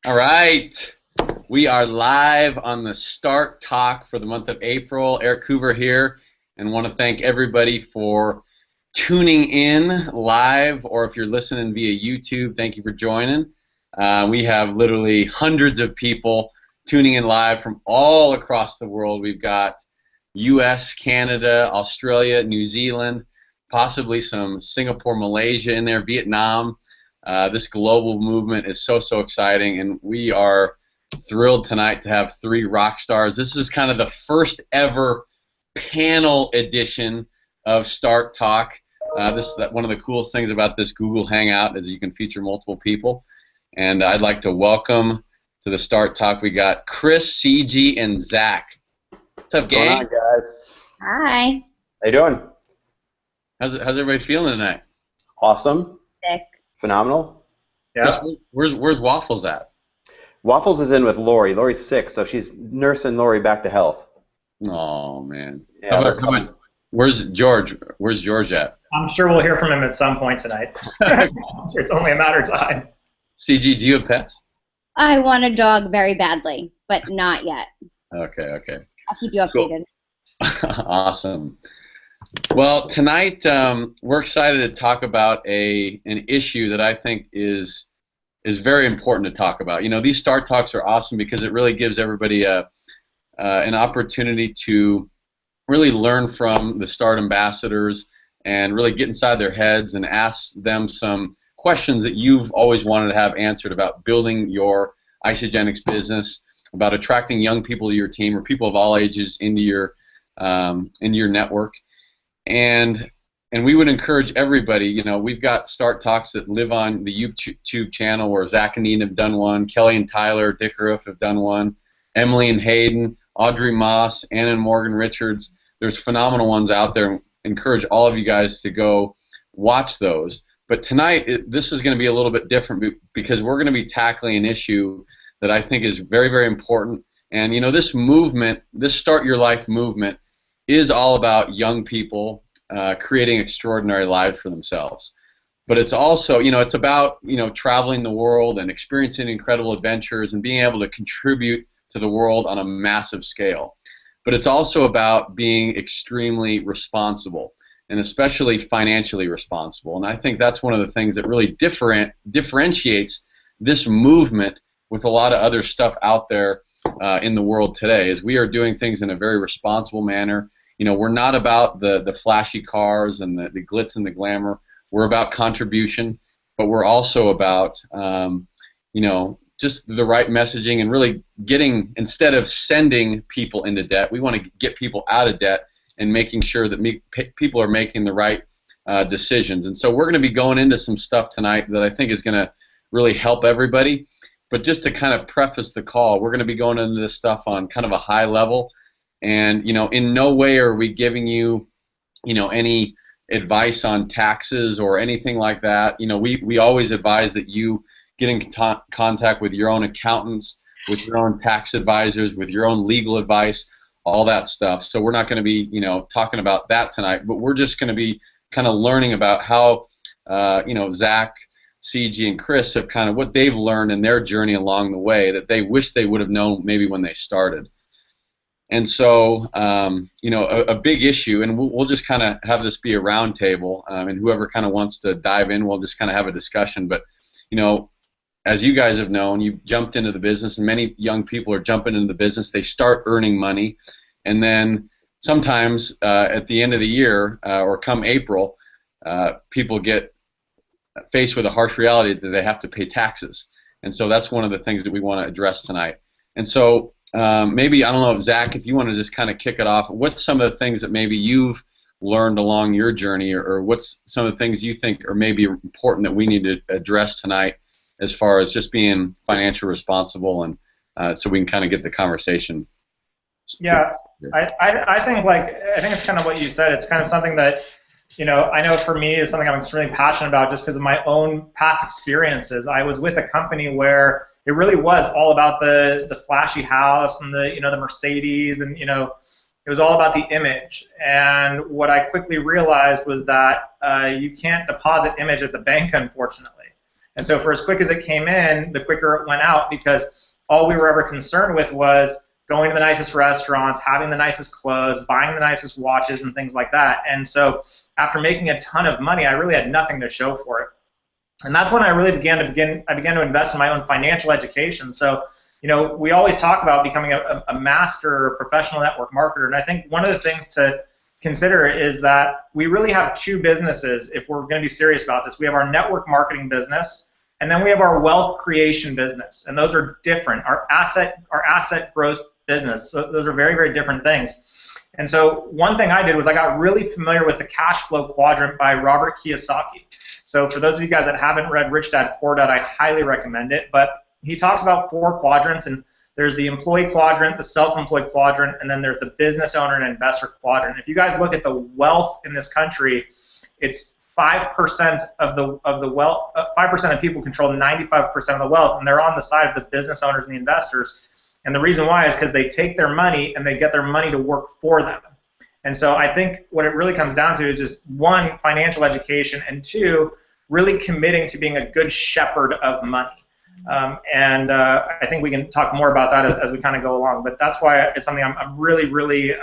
All right. We are live on the Start Talk for the month of April. Eric Hoover here, and want to thank everybody for tuning in live, or if you're listening via YouTube, thank you for joining. We have literally hundreds of people tuning in live from all across the world. We've got US, Canada, Australia, New Zealand, possibly some Singapore, Malaysia in there, Vietnam. This global movement is so exciting, and we are thrilled tonight to have three rock stars. This is kind of the first ever panel edition of Start Talk. This is one of the coolest things about this Google Hangout is you can feature multiple people. And I'd like to welcome to the Start Talk, we got Chris, Ciji, and Zach. What's up, gang? What's going on, guys? Hi. How you doing? How's everybody feeling tonight? Awesome. Sick. Phenomenal. Yeah. Chris, where's Waffles at? Waffles is in with Lori. Lori's sick, so she's nursing Lori back to health. Oh, man. Yeah, How about, where's George? Where's George at? I'm sure we'll hear from him at some point tonight. It's only a matter of time. CG, do you have pets? I want a dog very badly, but not yet. Okay. I'll keep you updated. Cool. Awesome. Well, tonight we're excited to talk about an issue that I think is very important to talk about. You know, these Start Talks are awesome because it really gives everybody an opportunity to really learn from the Start ambassadors and really get inside their heads and ask them some questions that you've always wanted to have answered about building your Isogenics business, about attracting young people to your team or people of all ages into your network. And we would encourage everybody, you know, we've got Start Talks that live on the YouTube channel where Zach and Ian have done one, Kelly and Tyler Dickerhoff have done one, Emily and Hayden, Audrey Moss, Anna and Morgan Richards. There's phenomenal ones out there. Encourage all of you guys to go watch those. But tonight, this is going to be a little bit different because we're going to be tackling an issue that I think is very important. And, you know, this movement, this Start Your Life movement, is all about young people creating extraordinary lives for themselves. But it's also, you know, it's about, you know, traveling the world and experiencing incredible adventures and being able to contribute to the world on a massive scale. But it's also about being extremely responsible, and especially financially responsible. And I think that's one of the things that really differentiates this movement with a lot of other stuff out there in the world today, is we are doing things in a very responsible manner. You know, we're not about the flashy cars and the glitz and the glamour. We're about contribution, but we're also about, you know, just the right messaging and really getting, instead of sending people into debt, we want to get people out of debt and making sure that people are making the right decisions. And so we're going to be going into some stuff tonight that I think is going to really help everybody. But just to kind of preface the call, we're going to be going into this stuff on kind of a high level. And, you know, in no way are we giving you, you know, any advice on taxes or anything like that. You know, we always advise that you get in contact with your own accountants, with your own tax advisors, with your own legal advice, all that stuff. So we're not going to be, you know, talking about that tonight, but we're just going to be kind of learning about how, you know, Zach, CG, and Chris have kind of what they've learned in their journey along the way that they wish they would have known maybe when they started. And so, you know, a big issue, and we'll just kind of have this be a round table, and whoever kind of wants to dive in, we'll just kind of have a discussion. But, you know, as you guys have known, you've jumped into the business, and many young people are jumping into the business. They start earning money, and then sometimes at the end of the year or come April, people get faced with a harsh reality that they have to pay taxes. And so that's one of the things that we want to address tonight. And so maybe, I don't know, Zach, if you want to just kind of kick it off, what's some of the things that maybe you've learned along your journey, or what's some of the things you think are maybe important that we need to address tonight as far as just being financially responsible, and so we can kind of get the conversation. Yeah, I think it's kind of what you said. It's kind of something that, you know, I know for me is something I'm extremely passionate about just because of my own past experiences. I was with a company where it really was all about the flashy house and the, you know, the Mercedes, and, you know, it was all about the image. And what I quickly realized was that you can't deposit image at the bank, unfortunately. And so for as quick as it came in, the quicker it went out, because all we were ever concerned with was going to the nicest restaurants, having the nicest clothes, buying the nicest watches and things like that. And so after making a ton of money, I really had nothing to show for it. And that's when I really began to invest in my own financial education. So, we always talk about becoming a master professional network marketer. And I think one of the things to consider is that we really have two businesses if we're going to be serious about this. We have our network marketing business, and then we have our wealth creation business. And those are different. Our asset growth business. So those are very, very different things. And so one thing I did was I got really familiar with the cash flow quadrant by Robert Kiyosaki. So for those of you guys that haven't read Rich Dad Poor Dad, I highly recommend it. But he talks about 4 quadrants, and there's the employee quadrant, the self-employed quadrant, and then there's the business owner and investor quadrant. If you guys look at the wealth in this country, it's 5% of the wealth. 5% of people control 95% of the wealth, and they're on the side of the business owners and the investors. And the reason why is because they take their money and they get their money to work for them. And so I think what it really comes down to is just 1, financial education, and 2, really committing to being a good shepherd of money. I think we can talk more about that as we kind of go along. But that's why it's something I'm really, really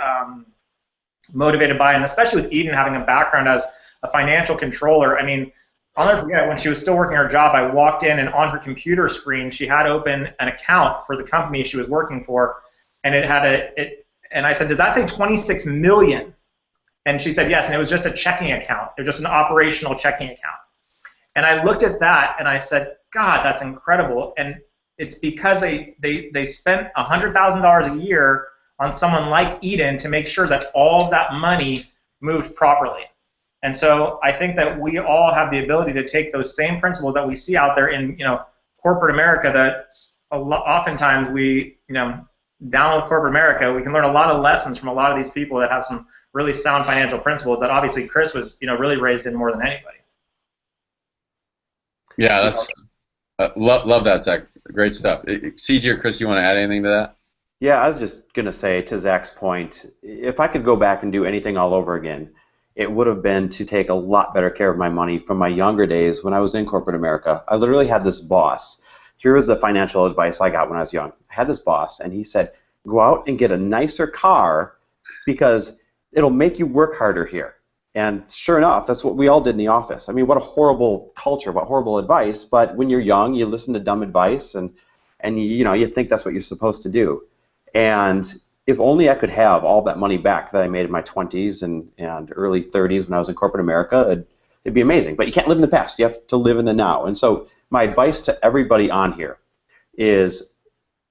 motivated by, and especially with Eden having a background as a financial controller. I mean, I'll never forget when she was still working her job, I walked in and on her computer screen, she had open an account for the company she was working for, and it had and I said, does that say 26 million? And she said yes, and it was just a checking account. It was just an operational checking account. And I looked at that and I said, God, that's incredible. And it's because they spent $100,000 a year on someone like Eden to make sure that all of that money moved properly. And so I think that we all have the ability to take those same principles that we see out there in corporate America, that oftentimes we down with corporate America, we can learn a lot of lessons from a lot of these people that have some really sound financial principles that obviously Chris was really raised in more than anybody. Yeah, that's love that, Zach. Great stuff. Ciji or Chris, you want to add anything to that? Yeah, I was just going to say, to Zach's point, if I could go back and do anything all over again, it would have been to take a lot better care of my money from my younger days when I was in corporate America. I literally had this boss. Here was the financial advice I got when I was young. I had this boss, and he said, go out and get a nicer car because it'll make you work harder here. And sure enough, that's what we all did in the office. I mean, what a horrible culture, what horrible advice. But when you're young, you listen to dumb advice, and you think that's what you're supposed to do. And if only I could have all that money back that I made in my 20s and early 30s when I was in corporate America, it'd be amazing. But you can't live in the past. You have to live in the now. And so my advice to everybody on here is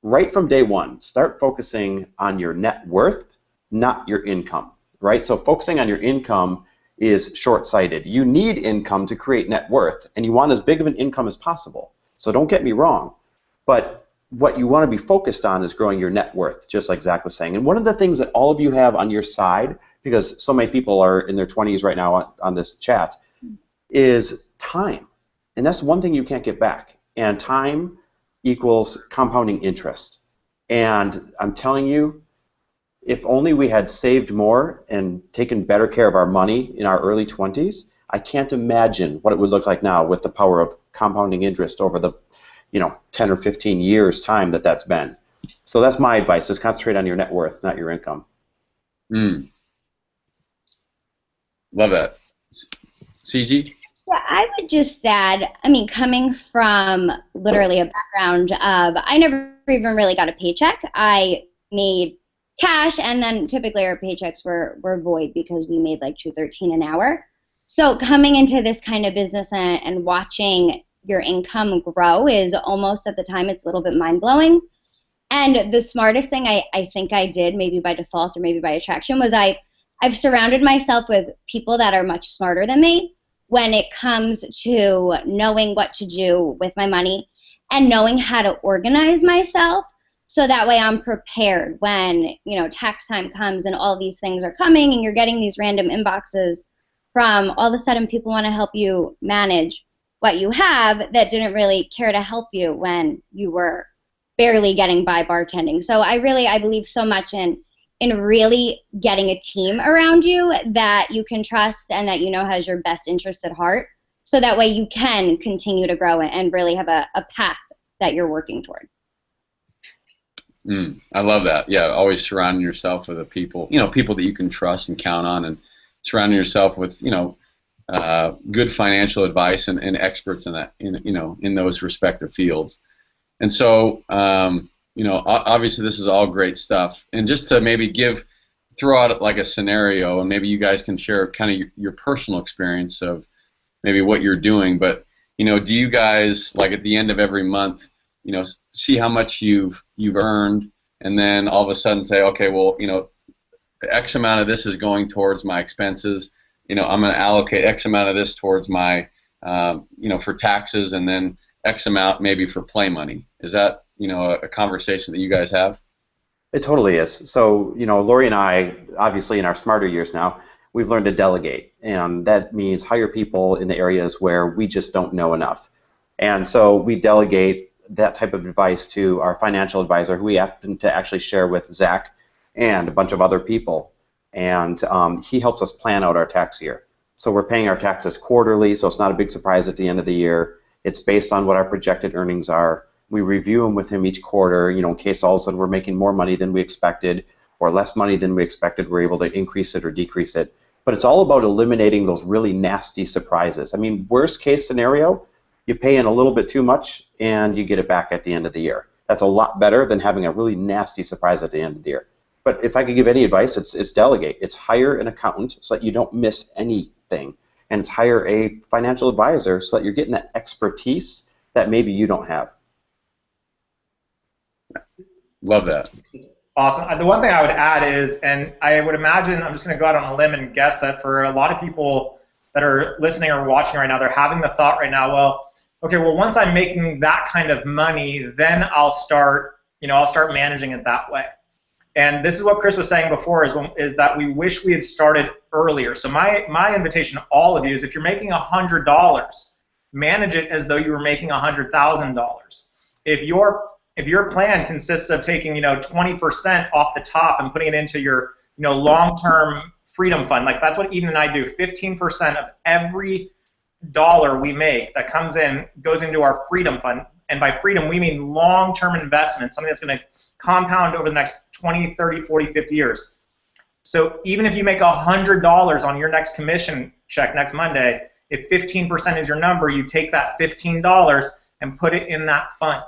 right from day one, start focusing on your net worth, not your income, right? So focusing on your income is short-sighted. You need income to create net worth, and you want as big of an income as possible. So don't get me wrong. But what you want to be focused on is growing your net worth, just like Zach was saying. And one of the things that all of you have on your side, because so many people are in their 20s right now on this chat, is time. And that's one thing you can't get back. And time equals compounding interest. And I'm telling you, if only we had saved more and taken better care of our money in our early 20s, I can't imagine what it would look like now with the power of compounding interest over the 10 or 15 years time that's been. So that's my advice, is concentrate on your net worth, not your income. Love that. Ciji? Yeah, I would just add, coming from literally a background of, I never even really got a paycheck. I made cash, and then typically our paychecks were void because we made like $2.13 an hour. So coming into this kind of business and watching your income grow is almost, at the time, it's a little bit mind-blowing. And the smartest thing I think I did, maybe by default or maybe by attraction, was I've surrounded myself with people that are much smarter than me when it comes to knowing what to do with my money and knowing how to organize myself, so that way I'm prepared when tax time comes and all these things are coming and you're getting these random inboxes from all of a sudden people want to help you manage what you have that didn't really care to help you when you were barely getting by bartending. So I believe so much in really getting a team around you that you can trust and that has your best interest at heart, so that way you can continue to grow and really have a path that you're working toward. I love that. Yeah, always surrounding yourself with the people, people that you can trust and count on, and surrounding yourself with, good financial advice and experts in that, in those respective fields. And so, obviously this is all great stuff. And just to maybe throw out like a scenario, and maybe you guys can share kind of your personal experience of maybe what you're doing. But, do you guys, like at the end of every month, see how much you've earned, and then all of a sudden say, okay, well, X amount of this is going towards my expenses. I'm going to allocate X amount of this towards my, for taxes, and then X amount maybe for play money. Is that, a conversation that you guys have? It totally is. So, Lori and I, obviously in our smarter years now, we've learned to delegate, and that means hire people in the areas where we just don't know enough. And so we delegate that type of advice to our financial advisor, who we happen to actually share with Zach and a bunch of other people. And he helps us plan out our tax year. So we're paying our taxes quarterly, so it's not a big surprise at the end of the year. It's based on what our projected earnings are. We review them with him each quarter, in case all of a sudden we're making more money than we expected or less money than we expected, we're able to increase it or decrease it. But it's all about eliminating those really nasty surprises. I mean, worst case scenario, you pay in a little bit too much and you get it back at the end of the year. That's a lot better than having a really nasty surprise at the end of the year. But if I could give any advice, it's delegate. It's hire an accountant so that you don't miss anything. And it's hire a financial advisor so that you're getting that expertise that maybe you don't have. Love that. Awesome. The one thing I would add is, and I would imagine, I'm just going to go out on a limb and guess that for a lot of people that are listening or watching right now, they're having the thought right now, well, okay, well, once I'm making that kind of money, then I'll start managing it that way. And this is what Chris was saying before, is that we wish we had started earlier. So my invitation to all of you is, if you're making $100, manage it as though you were making $100,000. If your plan consists of taking 20% off the top and putting it into your long-term freedom fund, like that's what Eden and I do. 15% of every dollar we make that comes in goes into our freedom fund. And by freedom, we mean long-term investment, something that's going to compound over the next 20, 30, 40, 50 years. So even if you make $100 on your next commission check next Monday, if 15% is your number, you take that $15 and put it in that fund.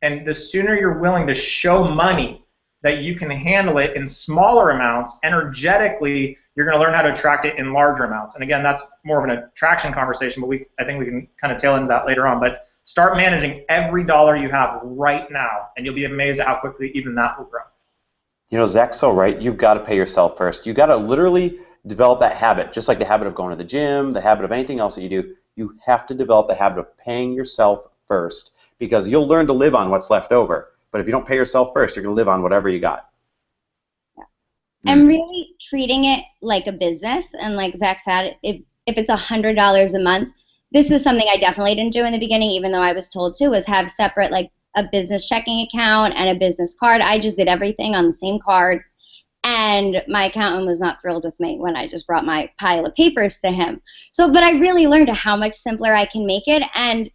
And the sooner you're willing to show money that you can handle it in smaller amounts, energetically, you're going to learn how to attract it in larger amounts. And again, that's more of an attraction conversation, but I think we can kind of tail into that later on. But start managing every dollar you have right now, and you'll be amazed at how quickly even that will grow. Zach's so right. You've got to pay yourself first. You've got to literally develop that habit, just like the habit of going to the gym, the habit of anything else that you do. You have to develop the habit of paying yourself first, because you'll learn to live on what's left over. But if you don't pay yourself first, you're going to live on whatever you got. Yeah. And really treating it like a business. And like Zach said, if it's $100 a month, this is something I definitely didn't do in the beginning, even though I was told to, was have separate, like a business checking account and a business card. I just did everything on the same card. And my accountant was not thrilled with me when I just brought my pile of papers to him. But I really learned how much simpler I can make it, and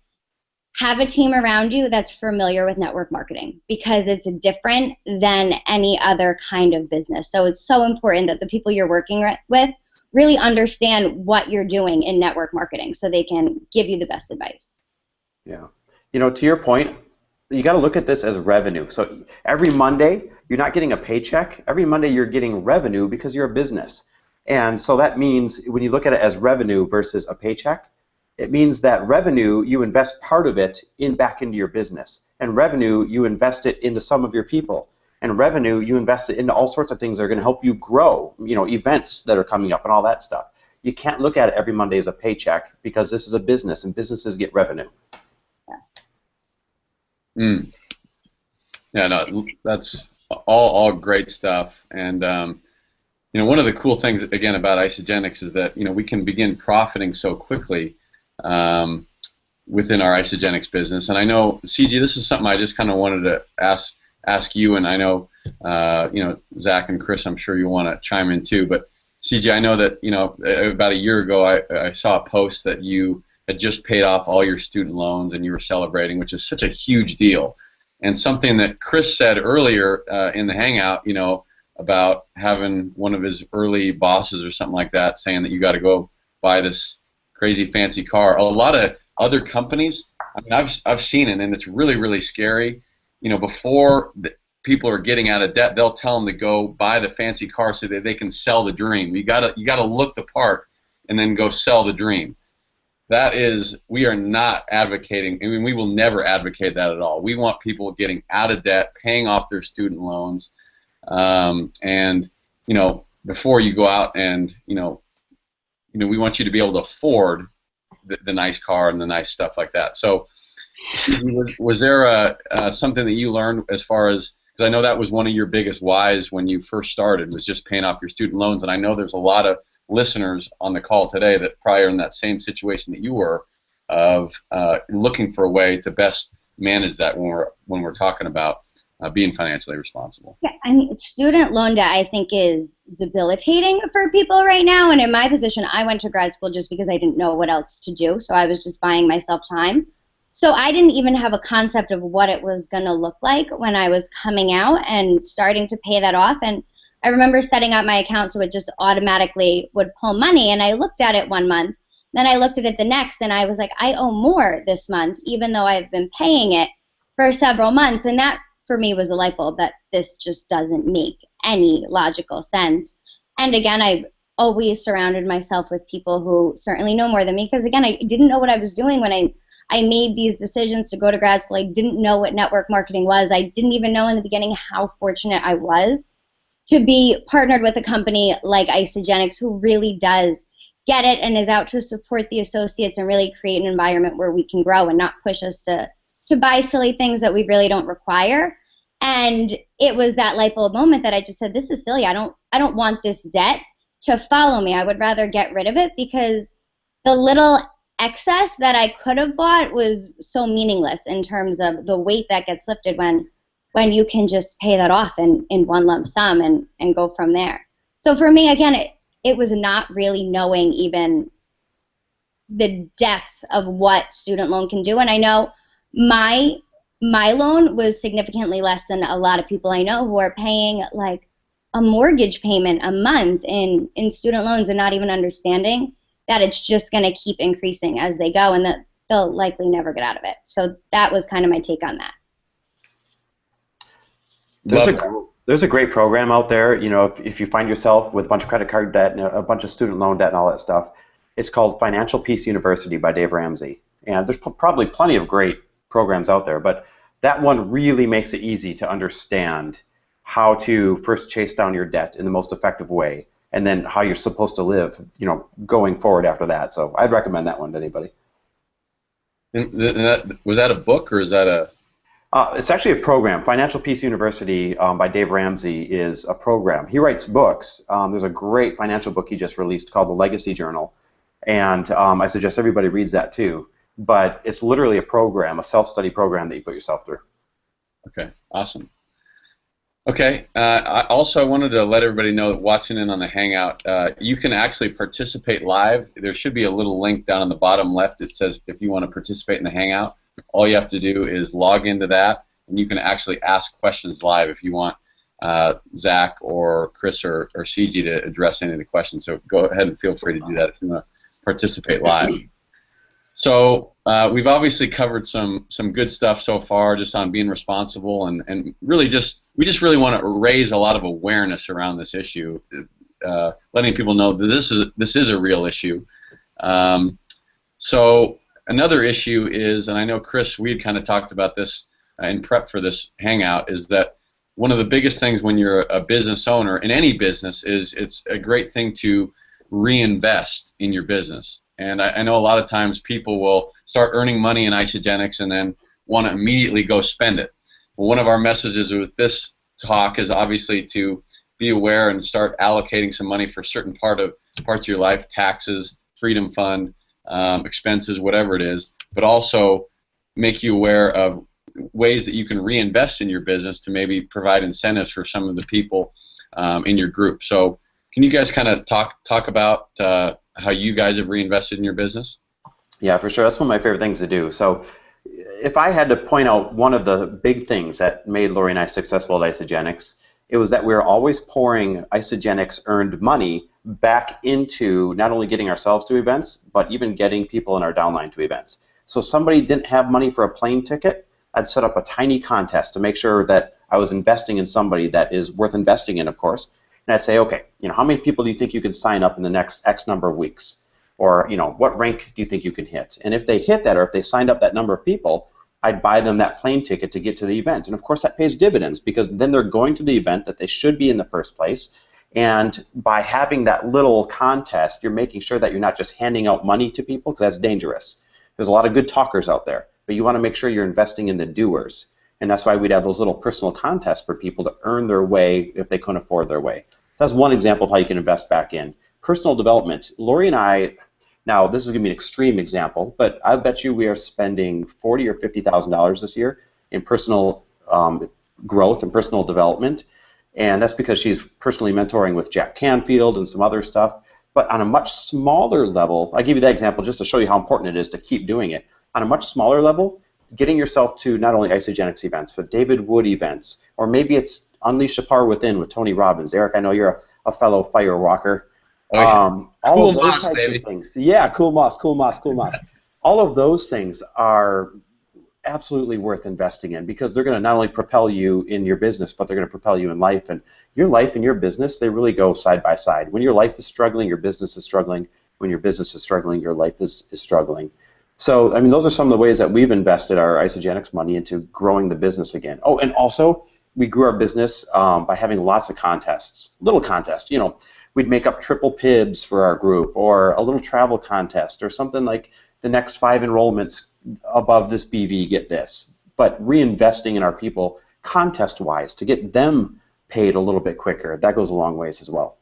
have a team around you that's familiar with network marketing, because it's different than any other kind of business. So it's so important that the people you're working with really understand what you're doing in network marketing so they can give you the best advice. Yeah. To your point, you got to look at this as revenue. So every Monday, you're not getting a paycheck. Every Monday, you're getting revenue because you're a business. And so that means when you look at it as revenue versus a paycheck, it means that revenue, you invest part of it back into your business. And revenue, you invest it into some of your people. And revenue, you invest it into all sorts of things that are going to help you grow, events that are coming up and all that stuff. You can't look at it every Monday as a paycheck, because this is a business and businesses get revenue. Yeah, no, that's all great stuff. And one of the cool things again about Isagenix is that we can begin profiting so quickly within our Isagenix business. And I know, Ciji, this is something I just kind of wanted to ask you, and I know Zach and Chris, I'm sure you want to chime in too. But Ciji, I know that about a year ago I saw a post that you had just paid off all your student loans and you were celebrating, which is such a huge deal. And something that Chris said earlier in the hangout, you know, about having one of his early bosses or something like that saying that you got to go buy this crazy fancy car. A lot of other companies, I mean, I've seen it, and it's really, really scary. You know, before people are getting out of debt, they'll tell them to go buy the fancy car so that they can sell the dream. You gotta look the part and then go sell the dream. That is, we are not advocating. I mean, we will never advocate that at all. We want people getting out of debt, paying off their student loans, and you know, before you go out and you know, we want you to be able to afford the nice car and the nice stuff like that. So, was there something that you learned as far as, because I know that was one of your biggest whys when you first started, was just paying off your student loans, and I know there's a lot of listeners on the call today that probably are in that same situation that you were, of looking for a way to best manage that when we're talking about being financially responsible. Yeah, I mean, student loan debt, I think, is debilitating for people right now. And in my position, I went to grad school just because I didn't know what else to do. So I was just buying myself time. So I didn't even have a concept of what it was going to look like when I was coming out and starting to pay that off. And I remember setting up my account so it just automatically would pull money. And I looked at it one month. Then I looked at it the next, and I was like, I owe more this month, even though I've been paying it for several months. And that, for me, was a light bulb that this just doesn't make any logical sense. And again, I've always surrounded myself with people who certainly know more than me, because again, I didn't know what I was doing when I made these decisions to go to grad school. I didn't know what network marketing was. I didn't even know in the beginning how fortunate I was to be partnered with a company like Isagenix, who really does get it and is out to support the associates and really create an environment where we can grow and not push us to buy silly things that we really don't require. And it was that light bulb moment that I just said, this is silly. I don't want this debt to follow me. I would rather get rid of it, because the little excess that I could have bought was so meaningless in terms of the weight that gets lifted when you can just pay that off in one lump sum and go from there. So for me, again, it was not really knowing even the depth of what student loan can do. And I know my loan was significantly less than a lot of people I know who are paying like a mortgage payment a month in student loans and not even understanding that it's just going to keep increasing as they go and that they'll likely never get out of it. So that was kind of my take on that. There's a great program out there. You know, if you find yourself with a bunch of credit card debt and a bunch of student loan debt and all that stuff, it's called Financial Peace University by Dave Ramsey. And there's probably plenty of great programs out there, but that one really makes it easy to understand how to first chase down your debt in the most effective way, and then how you're supposed to live, you know, going forward after that. So I'd recommend that one to anybody. And was that a book, or is that a? It's actually a program. Financial Peace University by Dave Ramsey is a program. He writes books. There's a great financial book he just released called The Legacy Journal, and I suggest everybody reads that too. But it's literally a program, a self-study program that you put yourself through. Okay, awesome. Okay, I wanted to let everybody know that watching in on the Hangout, you can actually participate live. There should be a little link down on the bottom left that says if you want to participate in the Hangout. All you have to do is log into that, and you can actually ask questions live if you want Zach or Chris or Ciji to address any of the questions. So go ahead and feel free to do that if you want to participate live. So we've obviously covered some good stuff so far, just on being responsible, and really we just really want to raise a lot of awareness around this issue, letting people know that this is a real issue. So another issue is, and I know Chris, we had kind of talked about this in prep for this hangout, is that one of the biggest things when you're a business owner in any business is it's a great thing to reinvest in your business. And I know a lot of times people will start earning money in Isagenix and then want to immediately go spend it. Well, one of our messages with this talk is obviously to be aware and start allocating some money for certain parts of your life, taxes, freedom fund, expenses, whatever it is, but also make you aware of ways that you can reinvest in your business to maybe provide incentives for some of the people in your group. So can you guys kind of talk about how you guys have reinvested in your business? Yeah, for sure. That's one of my favorite things to do. So if I had to point out one of the big things that made Lori and I successful at Isogenics, it was that we were always pouring Isogenics earned money back into not only getting ourselves to events, but even getting people in our downline to events. So if somebody didn't have money for a plane ticket, I'd set up a tiny contest to make sure that I was investing in somebody that is worth investing in, of course. And I'd say, okay, how many people do you think you can sign up in the next X number of weeks? Or, what rank do you think you can hit? And if they hit that, or if they signed up that number of people, I'd buy them that plane ticket to get to the event. And of course, that pays dividends because then they're going to the event that they should be in the first place. And by having that little contest, you're making sure that you're not just handing out money to people, because that's dangerous. There's a lot of good talkers out there, but you want to make sure you're investing in the doers. And that's why we'd have those little personal contests for people to earn their way if they couldn't afford their way. That's one example of how you can invest back in. Personal development. Lori and I, now this is going to be an extreme example, but I bet you we are spending $40,000 or $50,000 this year in personal growth and personal development. And that's because she's personally mentoring with Jack Canfield and some other stuff. But on a much smaller level, I give you that example just to show you how important it is to keep doing it. On a much smaller level, getting yourself to not only Isogenics events, but David Wood events, or maybe it's Unleash the Power Within with Tony Robbins. Eric, I know you're a fellow fire walker. Oh, yeah. All Cool of those moss, types baby. of things. Yeah, cool moss. All of those things are absolutely worth investing in because they're going to not only propel you in your business, but they're going to propel you in life. And your life and your business, they really go side by side. When your life is struggling, your business is struggling. When your business is struggling, your life is struggling. So, I mean, those are some of the ways that we've invested our Isogenics money into growing the business again. Oh, and also, we grew our business by having lots of contests, little contests. We'd make up triple PIBs for our group, or a little travel contest, or something like the next 5 enrollments above this BV get this. But reinvesting in our people contest-wise to get them paid a little bit quicker, that goes a long ways as well.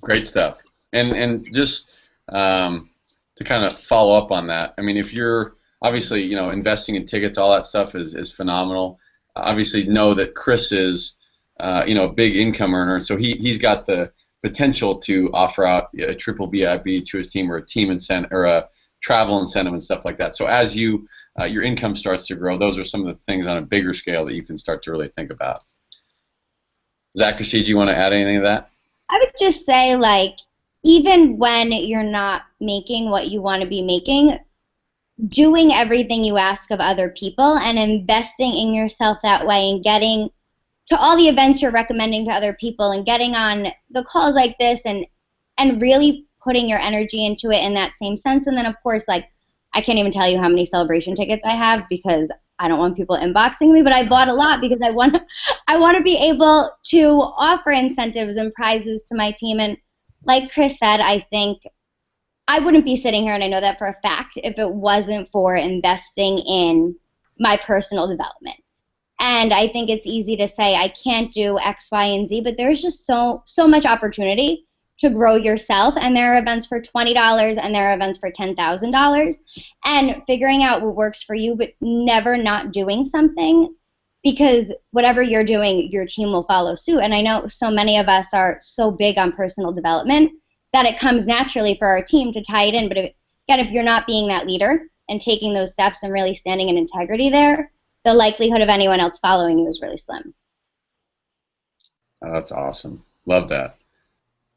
Great stuff. And just to kind of follow up on that, I mean, if you're obviously, investing in tickets, all that stuff is phenomenal. Obviously, know that Chris is, a big income earner, and so he's got the potential to offer out a triple BIB to his team, or a team incentive, or a travel incentive and stuff like that. So as your income starts to grow, those are some of the things on a bigger scale that you can start to really think about. Zach or Ciji, do you want to add anything to that? I would just say, even when you're not making what you want to be making, doing everything you ask of other people and investing in yourself that way, and getting to all the events you're recommending to other people, and getting on the calls like this, and really putting your energy into it in that same sense. And then, of course, I can't even tell you how many celebration tickets I have because I don't want people inboxing me, but I bought a lot because I want to be able to offer incentives and prizes to my team. And like Chris said, I think I wouldn't be sitting here, and I know that for a fact, if it wasn't for investing in my personal development. And I think it's easy to say I can't do X, Y, and Z, but there's just so much opportunity to grow yourself, and there are events for $20 and there are events for $10,000, and figuring out what works for you, but never not doing something, because whatever you're doing, your team will follow suit. And I know so many of us are so big on personal development that it comes naturally for our team to tie it in, but if you're not being that leader and taking those steps and really standing in integrity there, the likelihood of anyone else following you is really slim. Oh, that's awesome. Love that.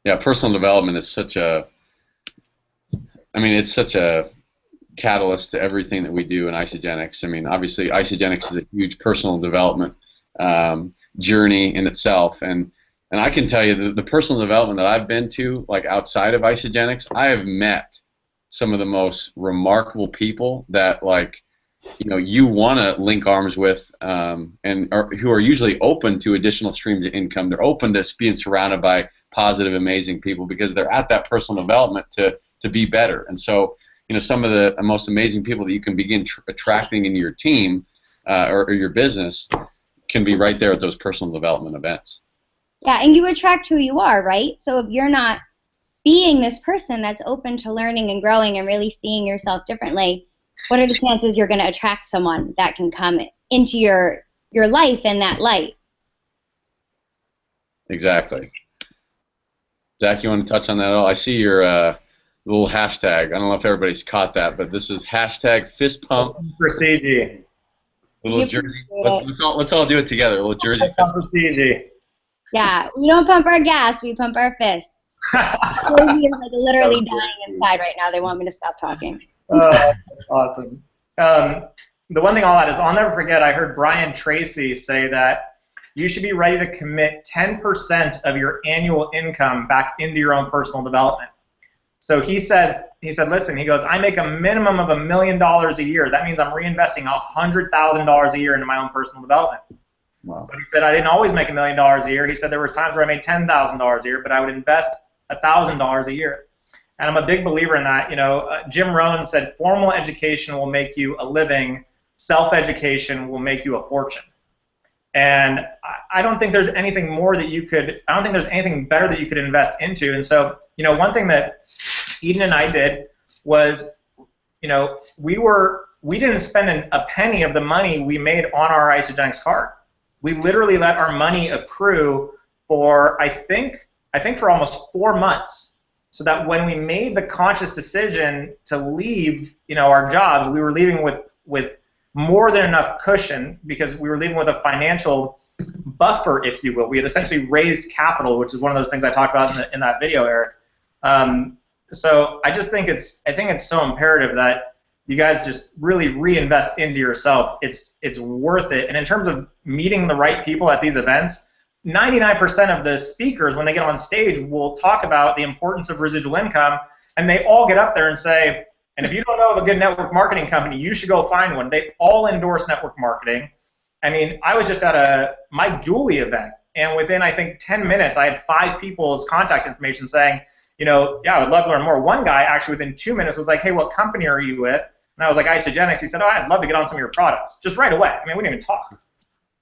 Yeah, personal development is such a catalyst to everything that we do in Isogenics. I mean, obviously, Isogenics is a huge personal development journey in itself, and I can tell you the personal development that I've been to, outside of Isogenics, I have met some of the most remarkable people that you want to link arms with, who are usually open to additional streams of income. They're open to being surrounded by positive, amazing people because they're at that personal development to be better. And so, some of the most amazing people that you can begin attracting into your team or your business can be right there at those personal development events. Yeah, and you attract who you are, right? So if you're not being this person that's open to learning and growing and really seeing yourself differently, what are the chances you're going to attract someone that can come into your life in that light? Exactly. Zach, you want to touch on that at all? I see your little hashtag. I don't know if everybody's caught that, but this is hashtag fist pump. For Ciji. Little jersey. Let's all do it together. A little jersey fist For pump. Ciji. Yeah, we don't pump our gas, we pump our fists. Josie is like literally dying inside right now. They want me to stop talking. Awesome. The one thing I'll add is I'll never forget, I heard Brian Tracy say that you should be ready to commit 10% of your annual income back into your own personal development. So he said, listen, he goes, I make a minimum of $1 million a year. That means I'm reinvesting $100,000 a year into my own personal development. Wow. But he said I didn't always make $1 million a year. He said there was times where I made $10,000 a year, but I would invest $1,000 a year. And I'm a big believer in that. You know, Jim Rohn said formal education will make you a living, self-education will make you a fortune. And I don't think there's anything more that you could, I don't think there's anything better that you could invest into. And so, you know, one thing that Eden and I did was, you know, we didn't spend a penny of the money we made on our Isagenix card. We literally let our money accrue for, I think for almost 4 months, so that when we made the conscious decision to leave, you know, our jobs, we were leaving with more than enough cushion because we were leaving with a financial buffer, if you will. We had essentially raised capital, which is one of those things I talked about in that video, Eric. So I just think it's so imperative that you guys just really reinvest into yourself. It's worth it. And in terms of meeting the right people at these events, 99% of the speakers, when they get on stage, will talk about the importance of residual income, and they all get up there and say, and if you don't know of a good network marketing company, you should go find one. They all endorse network marketing. I mean, I was just at a Mike Dooley event, and within, I think, 10 minutes, I had 5 people's contact information saying, you know, yeah, I would love to learn more. One guy, actually, within 2 minutes was like, hey, what company are you with? And I was like, Isagenix. He said, oh, I'd love to get on some of your products. Just right away. I mean, we didn't even talk.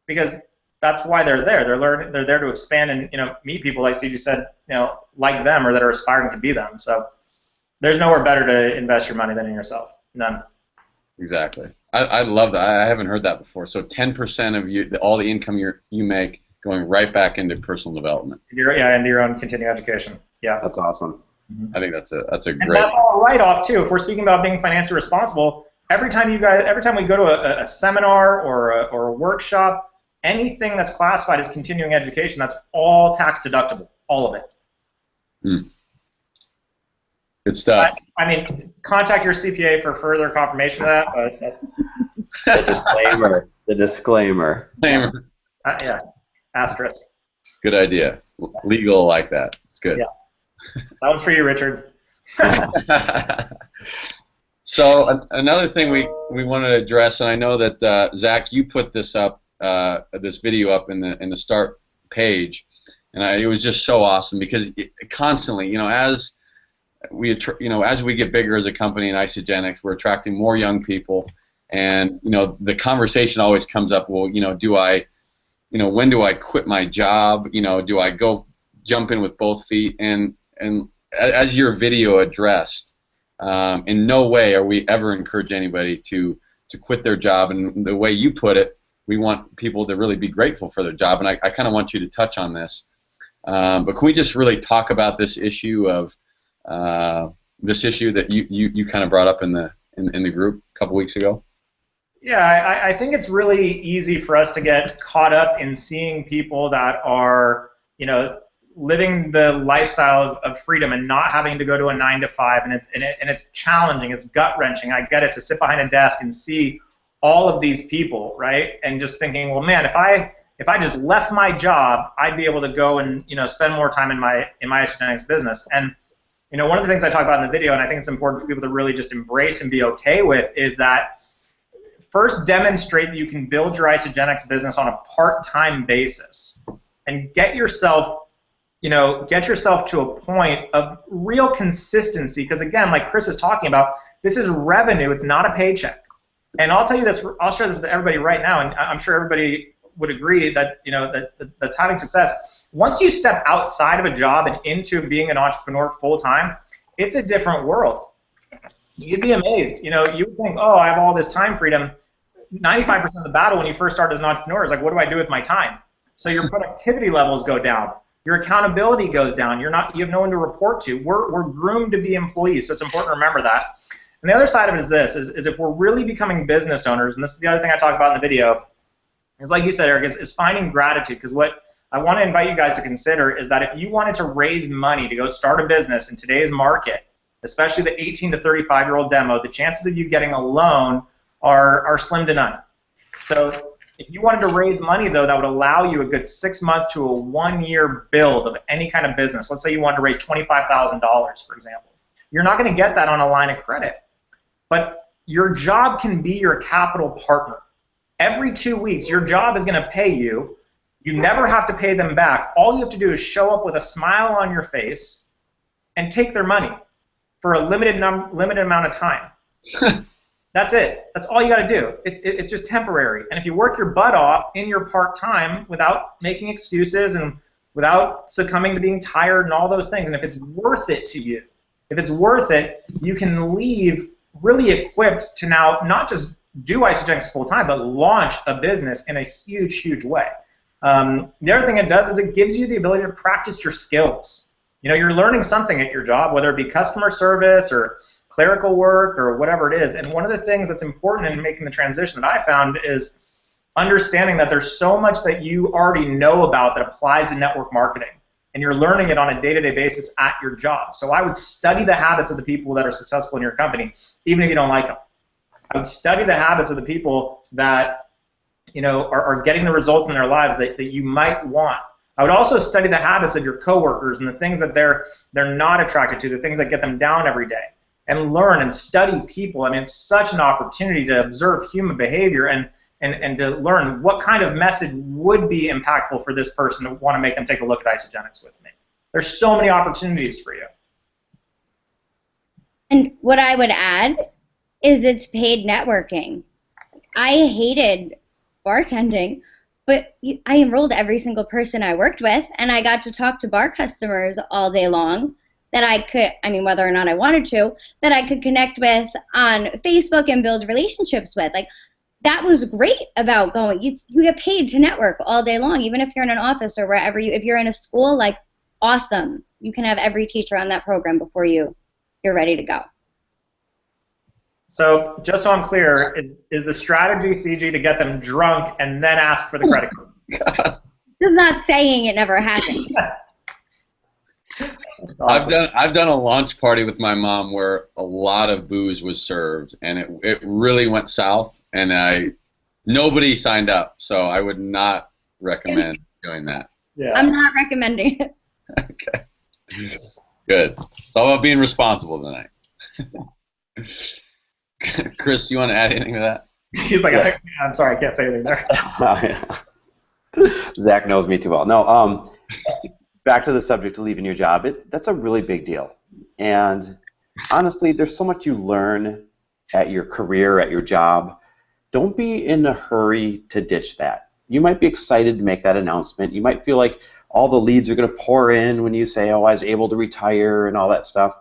Because that's why they're there. They're there to expand and, you know, meet people, like Ciji said, you know, like them or that are aspiring to be them. So there's nowhere better to invest your money than in yourself. None. Exactly. I love that. I haven't heard that before. So 10% of all the income you make going right back into personal development. Into your own continuing education. Yeah. That's awesome. I think that's a great. And that's all write-off too. If we're speaking about being financially responsible, every time we go to a seminar or a workshop, anything that's classified as continuing education, that's all tax deductible, all of it. Good stuff. I mean, contact your CPA for further confirmation of that. The disclaimer. The disclaimer. Yeah, asterisk. Good idea. Legal like that. It's good. Yeah. That one's for you, Richard. So another thing we wanted to address, and I know that Zach, you put this up, this video up in the start page, and it was just so awesome because constantly, you know, as we get bigger as a company in Isagenix, we're attracting more young people, and you know, the conversation always comes up. Well, you know, when do I quit my job? You know, do I go jump in with both feet? And as your video addressed, in no way are we ever encourage anybody to quit their job. And the way you put it, we want people to really be grateful for their job. And I kind of want you to touch on this. But can we just really talk about this issue of that you kind of brought up in the group a couple weeks ago? Yeah, I think it's really easy for us to get caught up in seeing people that are, you know, living the lifestyle of freedom and not having to go to a 9-to-5, and it's challenging, it's gut-wrenching. I get it, to sit behind a desk and see all of these people, right? And just thinking, well, man, if I just left my job, I'd be able to go and, you know, spend more time in my Isagenix business. And, you know, one of the things I talk about in the video, and I think it's important for people to really just embrace and be okay with, is that first demonstrate that you can build your Isagenix business on a part-time basis and get yourself to a point of real consistency, because again, like Chris is talking about, this is revenue, it's not a paycheck. And I'll tell you this, I'll share this with everybody right now, and I'm sure everybody would agree that, you know, that's having success. Once you step outside of a job and into being an entrepreneur full-time, it's a different world. You'd be amazed. You know, you would think, oh, I have all this time freedom. 95% of the battle when you first start as an entrepreneur is like, what do I do with my time? So your productivity levels go down. Your accountability goes down. You have no one to report to. We're groomed to be employees, so it's important to remember that. And the other side of it is this, is if we're really becoming business owners, and this is the other thing I talk about in the video, is like you said, Eric, is finding gratitude. Because what I want to invite you guys to consider is that if you wanted to raise money to go start a business in today's market, especially the 18 to 35-year-old demo, the chances of you getting a loan are slim to none. So if you wanted to raise money, though, that would allow you a good 6-month to a 1-year build of any kind of business. Let's say you wanted to raise $25,000, for example. You're not going to get that on a line of credit. But your job can be your capital partner. Every 2 weeks, your job is going to pay you. You never have to pay them back. All you have to do is show up with a smile on your face and take their money for a limited amount of time. That's it. That's all you got to do. It's just temporary. And if you work your butt off in your part-time without making excuses and without succumbing to being tired and all those things, and if it's worth it to you, if it's worth it, you can leave really equipped to now not just do Isogenics full-time, but launch a business in a huge, huge way. The other thing it does is it gives you the ability to practice your skills. You know, you're learning something at your job, whether it be customer service or clerical work or whatever it is. And one of the things that's important in making the transition that I found is understanding that there's so much that you already know about that applies to network marketing. And you're learning it on a day-to-day basis at your job. So I would study the habits of the people that are successful in your company, even if you don't like them. I would study the habits of the people that are getting the results in their lives that you might want. I would also study the habits of your coworkers and the things that they're not attracted to, the things that get them down every day, and learn and study people. I mean, it's such an opportunity to observe human behavior and to learn what kind of message would be impactful for this person to want to make them take a look at Isogenics with me. There's so many opportunities for you. And what I would add is it's paid networking. I hated bartending, but I enrolled every single person I worked with, and I got to talk to bar customers all day long that I could, I mean, whether or not I wanted to, that I could connect with on Facebook and build relationships with. Like, that was great about going. You get paid to network all day long, even if you're in an office or wherever if you're in a school, like, awesome. You can have every teacher on that program before you're ready to go. So just so I'm clear, is the strategy, Ciji, to get them drunk and then ask for the credit card? This is not saying it never happened. Awesome. I've done a launch party with my mom where a lot of booze was served, and it really went south, and nobody signed up, so I would not recommend doing that. Yeah. I'm not recommending it. Okay. Good. It's all about being responsible tonight. Chris, do you want to add anything to that? He's like, yeah. I'm sorry, I can't say anything there. Zach knows me too well. No, back to the subject of leaving your job. That's a really big deal. And honestly, there's so much you learn at your career, at your job. Don't be in a hurry to ditch that. You might be excited to make that announcement. You might feel like all the leads are going to pour in when you say, oh, I was able to retire and all that stuff.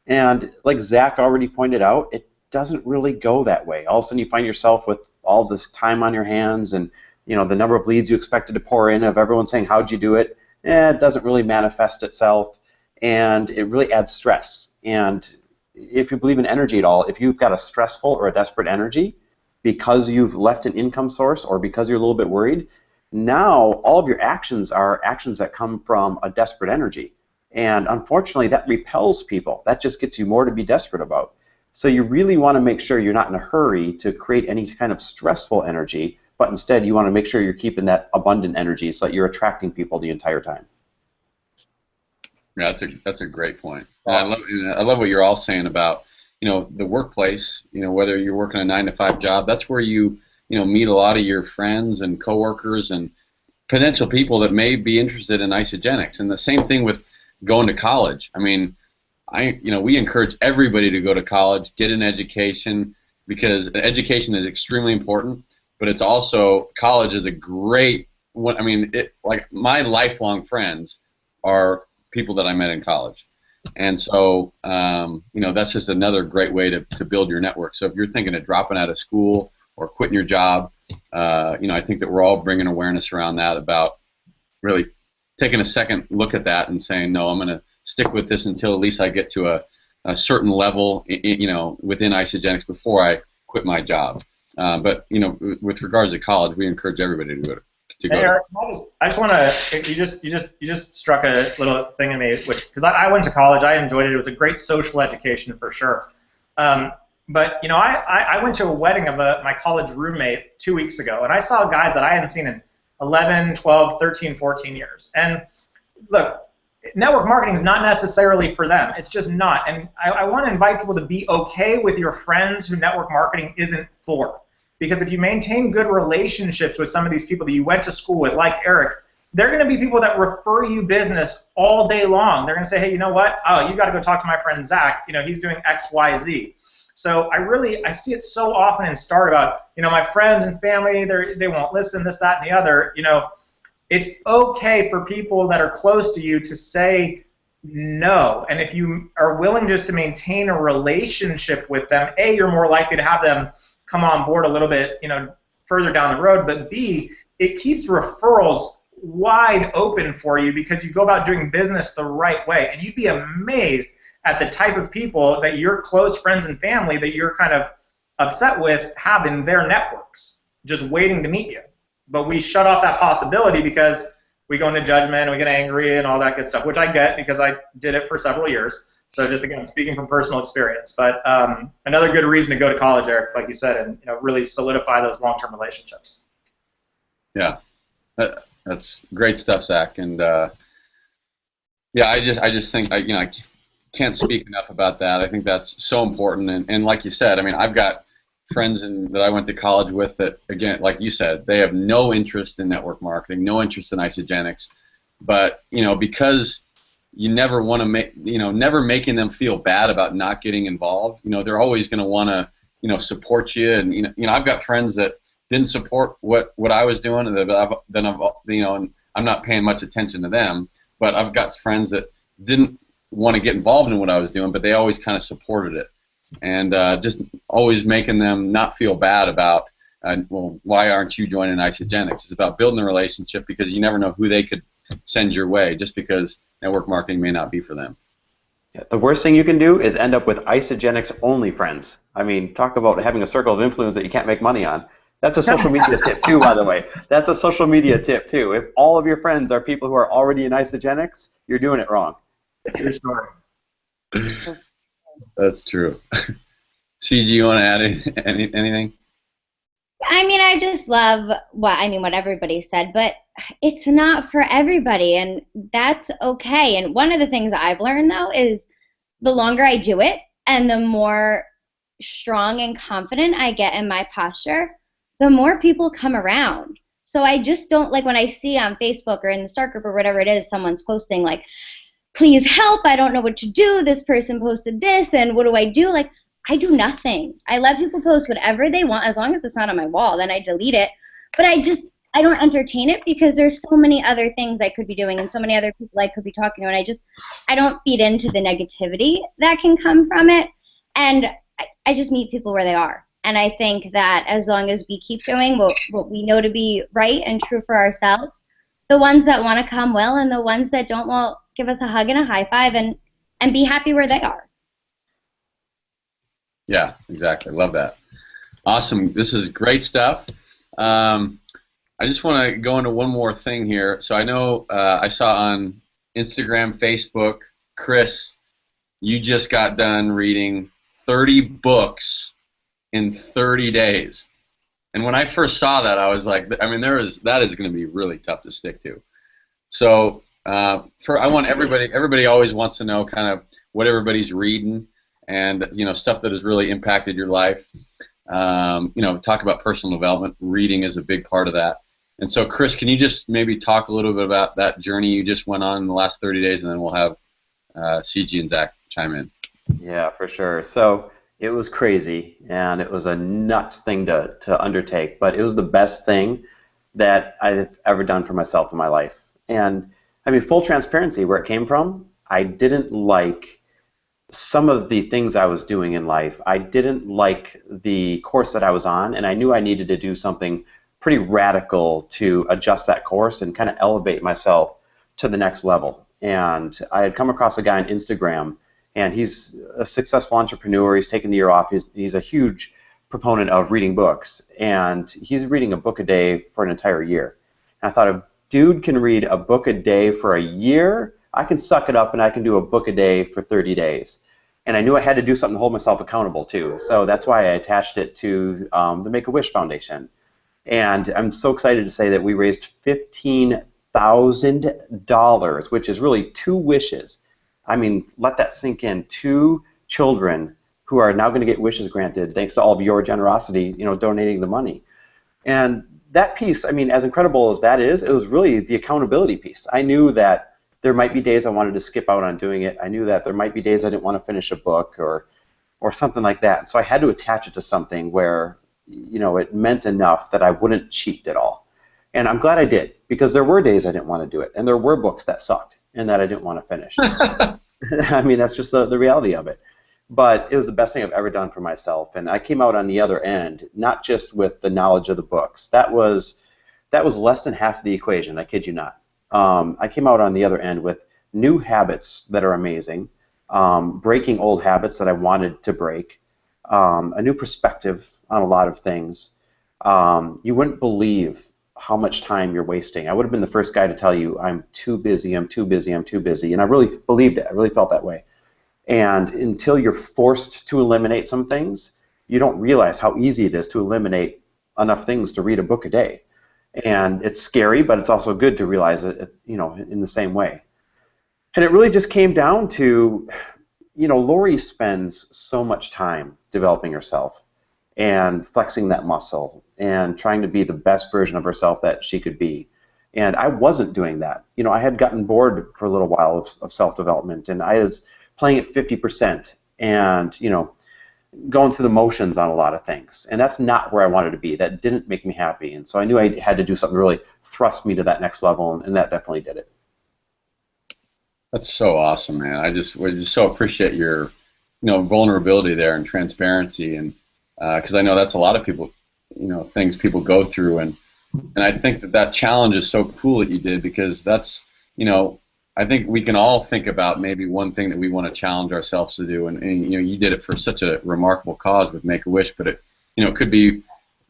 And like Zach already pointed out, it doesn't really go that way. All of a sudden you find yourself with all this time on your hands and the number of leads you expected to pour in of everyone saying, how'd you do it? It doesn't really manifest itself, and it really adds stress. And if you believe in energy at all, if you've got a stressful or a desperate energy because you've left an income source or because you're a little bit worried, now all of your actions are actions that come from a desperate energy. And unfortunately, that repels people. That just gets you more to be desperate about. So you really want to make sure you're not in a hurry to create any kind of stressful energy, but instead you want to make sure you're keeping that abundant energy so that you're attracting people the entire time. Yeah, that's a great point. Awesome. I love what you're all saying about the workplace. Whether you're working a 9-to-5 job, that's where you meet a lot of your friends and coworkers and potential people that may be interested in Isogenics. And the same thing with going to college. I mean, we encourage everybody to go to college, get an education, because education is extremely important. But it's also, college is a great one. I mean, like my lifelong friends are people that I met in college, and so that's just another great way to build your network. So if you're thinking of dropping out of school or quitting your job, I think that we're all bringing awareness around that about really taking a second look at that and saying, no, I'm going to stick with this until at least I get to a certain level, within Isogenics before I quit my job. But with regards to college, we encourage everybody to go to go. Eric, I just want to. You just struck a little thing in me, because I went to college. I enjoyed it. It was a great social education for sure. But I went to a wedding of my college roommate 2 weeks ago, and I saw guys that I hadn't seen in 11, 12, 13, 14 years. And look, network marketing is not necessarily for them. It's just not. And I want to invite people to be okay with your friends who network marketing isn't for. Because if you maintain good relationships with some of these people that you went to school with, like Eric, they're going to be people that refer you business all day long. They're going to say, hey, you know what? Oh, you got to go talk to my friend Zach. He's doing X, Y, Z. So I see it so often in startup. My friends and family, they won't listen, this, that, and the other. It's okay for people that are close to you to say no. And if you are willing just to maintain a relationship with them, A, you're more likely to have them come on board a little bit, further down the road. But B, it keeps referrals wide open for you because you go about doing business the right way. And you'd be amazed at the type of people that your close friends and family that you're kind of upset with have in their networks, just waiting to meet you. But we shut off that possibility because we go into judgment and we get angry and all that good stuff, which I get because I did it for several years. So just, again, speaking from personal experience. But another good reason to go to college, Eric, like you said, and really solidify those long-term relationships. Yeah, that's great stuff, Zach. And I just think I can't speak enough about that. I think that's so important. And like you said, I've got friends that I went to college with that, again, like you said, they have no interest in network marketing, no interest in Isogenics, but because you never want to make, never making them feel bad about not getting involved. They're always going to want to, support you. And I've got friends that didn't support what I was doing, and I'm not paying much attention to them. But I've got friends that didn't want to get involved in what I was doing, but they always kind of supported it, and just always making them not feel bad about, well, why aren't you joining Isogenics? It's about building a relationship because you never know who they could send your way just because network marketing may not be for them. Yeah, the worst thing you can do is end up with Isogenics only friends. Talk about having a circle of influence that you can't make money on. That's a social media tip too, by the way. That's a social media tip too. If all of your friends are people who are already in Isogenics, you're doing it wrong. True story. That's true. Ciji, you want to add anything? I just love what everybody said, but it's not for everybody, and that's okay. And one of the things I've learned, though, is the longer I do it and the more strong and confident I get in my posture, the more people come around. So I just don't, like, when I see on Facebook or in the Start group or whatever it is, someone's posting, like, please help, I don't know what to do, this person posted this, and what do I do? Like, I do nothing. I let people post whatever they want, as long as it's not on my wall, then I delete it. But I don't entertain it because there's so many other things I could be doing and so many other people I could be talking to, and I don't feed into the negativity that can come from it, and I just meet people where they are. And I think that as long as we keep doing what we know to be right and true for ourselves, the ones that want to come will, and the ones that don't will give us a hug and a high five and be happy where they are. Yeah, exactly. Love that. Awesome. This is great stuff. I just want to go into one more thing here. So I know I saw on Instagram, Facebook, Chris, you just got done reading 30 books in 30 days. And when I first saw that, I was like, that is going to be really tough to stick to. So I want everybody always wants to know kind of what everybody's reading and, stuff that has really impacted your life. Talk about personal development. Reading is a big part of that. And so, Chris, can you just maybe talk a little bit about that journey you just went on in the last 30 days, and then we'll have Ciji and Zach chime in. Yeah, for sure. So it was crazy, and it was a nuts thing to undertake, but it was the best thing that I've ever done for myself in my life. And, full transparency, where it came from, I didn't like some of the things I was doing in life. I didn't like the course that I was on, and I knew I needed to do something pretty radical to adjust that course and kind of elevate myself to the next level. And I had come across a guy on Instagram, and he's a successful entrepreneur. He's taken the year off. He's a huge proponent of reading books, and he's reading a book a day for an entire year. And I thought, if dude can read a book a day for a year, I can suck it up and I can do a book a day for 30 days. And I knew I had to do something to hold myself accountable too. So that's why I attached it to the Make-A-Wish Foundation. And I'm so excited to say that we raised $15,000, which is really 2 wishes. I mean, let that sink in. 2 children who are now going to get wishes granted thanks to all of your generosity, donating the money. And that piece, I mean, as incredible as that is, it was really the accountability piece. I knew that there might be days I wanted to skip out on doing it. I knew that there might be days I didn't want to finish a book or something like that. So I had to attach it to something where, it meant enough that I wouldn't cheat at all. And I'm glad I did, because there were days I didn't want to do it, and there were books that sucked and that I didn't want to finish. I mean, that's just the reality of it. But it was the best thing I've ever done for myself, and I came out on the other end, not just with the knowledge of the books. That was less than half of the equation, I kid you not. I came out on the other end with new habits that are amazing, breaking old habits that I wanted to break, a new perspective on a lot of things. You wouldn't believe how much time you're wasting. I would have been the first guy to tell you, I'm too busy, I'm too busy, I'm too busy, and I really believed it. I really felt that way. And until you're forced to eliminate some things, you don't realize how easy it is to eliminate enough things to read a book a day. And it's scary, but it's also good to realize it, in the same way. And it really just came down to, Lori spends so much time developing herself and flexing that muscle and trying to be the best version of herself that she could be. And I wasn't doing that. I had gotten bored for a little while of self-development, and I was playing at 50% and, going through the motions on a lot of things. And that's not where I wanted to be. That didn't make me happy. And so I knew I had to do something to really thrust me to that next level, and that definitely did it. That's so awesome, man. We just so appreciate your, vulnerability there and transparency, and because I know that's a lot of people, things people go through, and I think that challenge is so cool that you did, because that's, I think we can all think about maybe one thing that we want to challenge ourselves to do, and you did it for such a remarkable cause with Make-A-Wish, but it could be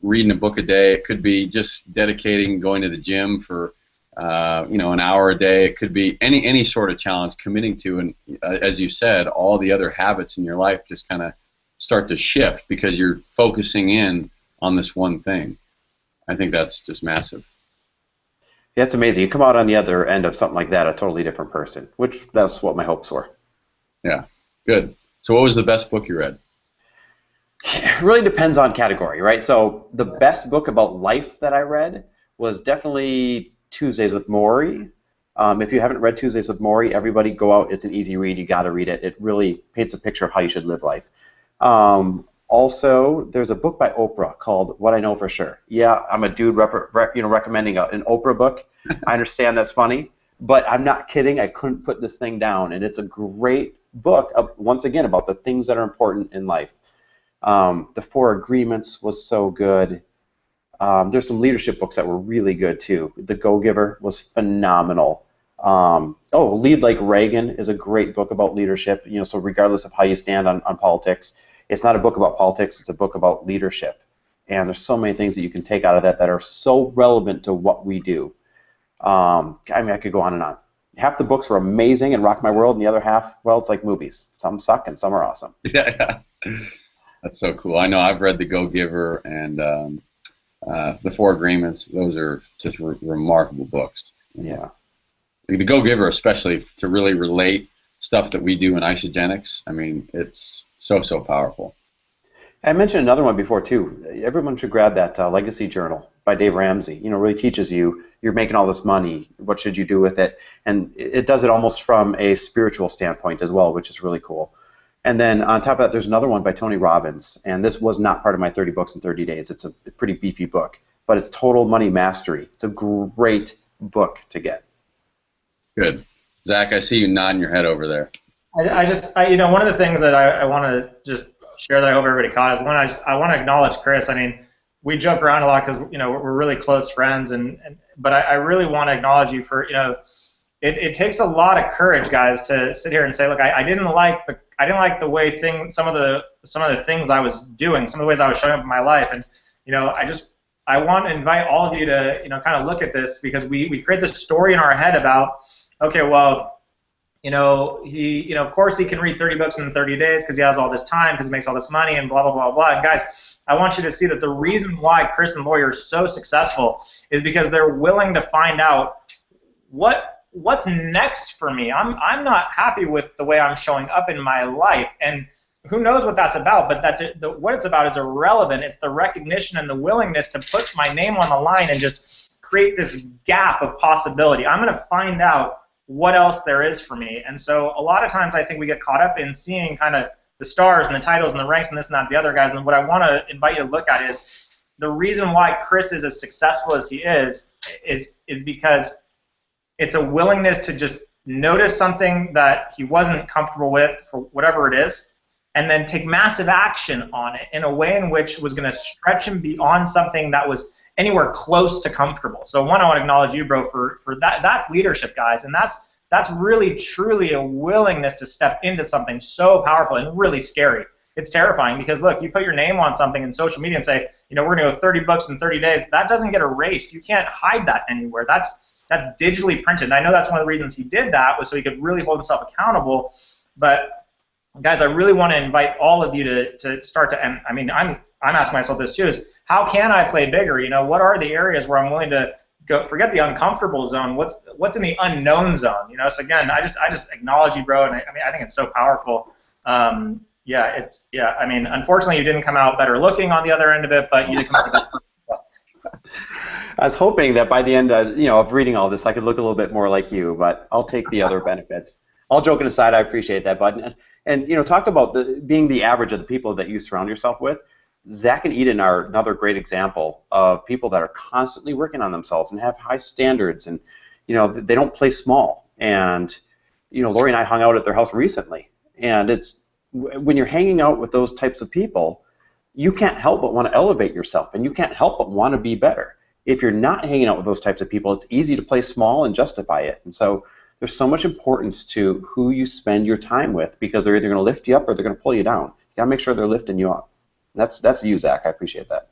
reading a book a day, it could be just dedicating going to the gym for an hour a day, it could be any sort of challenge, committing to, and as you said, all the other habits in your life just kind of start to shift because you're focusing in on this one thing. I think that's just massive. Yeah, it's amazing. You come out on the other end of something like that a totally different person, which that's what my hopes were. Yeah, good. So what was the best book you read? It really depends on category, right? So the best book about life that I read was definitely Tuesdays with Morrie. If you haven't read Tuesdays with Morrie, everybody go out. It's an easy read. You got to read it. It really paints a picture of how you should live life. Also, there's a book by Oprah called What I Know for Sure. Yeah, I'm a dude recommending an Oprah book. I understand that's funny, but I'm not kidding. I couldn't put this thing down, and it's a great book, once again, about the things that are important in life. The Four Agreements was so good. There's some leadership books that were really good, too. The Go-Giver was phenomenal. Lead Like Reagan is a great book about leadership. So regardless of how you stand on politics, it's not a book about politics, it's a book about leadership. And there's so many things that you can take out of that are so relevant to what we do. I could go on and on. Half the books were amazing and rocked my world, and the other half, well, it's like movies. Some suck and some are awesome. Yeah. That's so cool. I know I've read The Go-Giver and The Four Agreements. Those are just remarkable books. Yeah. The Go-Giver, especially, to really relate stuff that we do in isogenics. I mean, it's so powerful. I mentioned another one before too. Everyone should grab that Legacy Journal by Dave Ramsey. Really teaches you, you're making all this money, what should you do with it? And it does it almost from a spiritual standpoint as well, which is really cool. And then on top of that, there's another one by Tony Robbins, and this was not part of my 30 books in 30 days. It's a pretty beefy book, but it's Total Money Mastery. It's a great book to get. Good. Zach, I see you nodding your head over there. One of the things that I want to just share that I hope everybody caught is one, I want to acknowledge Chris. I mean, we joke around a lot because we're really close friends, but I really want to acknowledge you for it takes a lot of courage, guys, to sit here and say, look, I didn't like the way some of the things I was doing, some of the ways I was showing up in my life, and I want to invite all of you to kind of look at this, because we create this story in our head about, okay, well, of course he can read 30 books in 30 days because he has all this time, because he makes all this money, and blah blah blah blah. And guys, I want you to see that the reason why Chris and Lori are so successful is because they're willing to find out what's next for me. I'm not happy with the way I'm showing up in my life, and who knows what that's about, but that's it. What it's about is irrelevant. It's the recognition and the willingness to put my name on the line and just create this gap of possibility. I'm going to find out what else there is for me. And so a lot of times I think we get caught up in seeing kind of the stars and the titles and the ranks and this and that and the other guys. And what I want to invite you to look at is the reason why Chris is as successful as he is because it's a willingness to just notice something that he wasn't comfortable with, for whatever it is, and then take massive action on it in a way in which was going to stretch him beyond something that was anywhere close to comfortable. So one, I want to acknowledge you, bro, for that. That's leadership, guys, and that's really, truly a willingness to step into something so powerful and really scary. It's terrifying because, look, you put your name on something in social media and say, we're going to go 30 books in 30 days. That doesn't get erased. You can't hide that anywhere. That's digitally printed. And I know that's one of the reasons he did that, was so he could really hold himself accountable. But guys, I really want to invite all of you to start to, and I mean, I'm asking myself this too, is how can I play bigger? What are the areas where I'm willing to go, forget the uncomfortable zone, what's in the unknown zone? So again, I just acknowledge you, bro, and I think it's so powerful. I mean, unfortunately you didn't come out better looking on the other end of it, but you did come out better. I was hoping that by the end of reading all this, I could look a little bit more like you, but I'll take the other benefits. All joking aside, I appreciate that, bud. And talk about being the average of the people that you surround yourself with. Zach and Eden are another great example of people that are constantly working on themselves and have high standards, and they don't play small. And Lori and I hung out at their house recently, and it's when you're hanging out with those types of people, you can't help but want to elevate yourself, and you can't help but want to be better. If you're not hanging out with those types of people, it's easy to play small and justify it. And so there's so much importance to who you spend your time with, because they're either going to lift you up or they're going to pull you down. You got to make sure they're lifting you up. That's you, Zach. I appreciate that.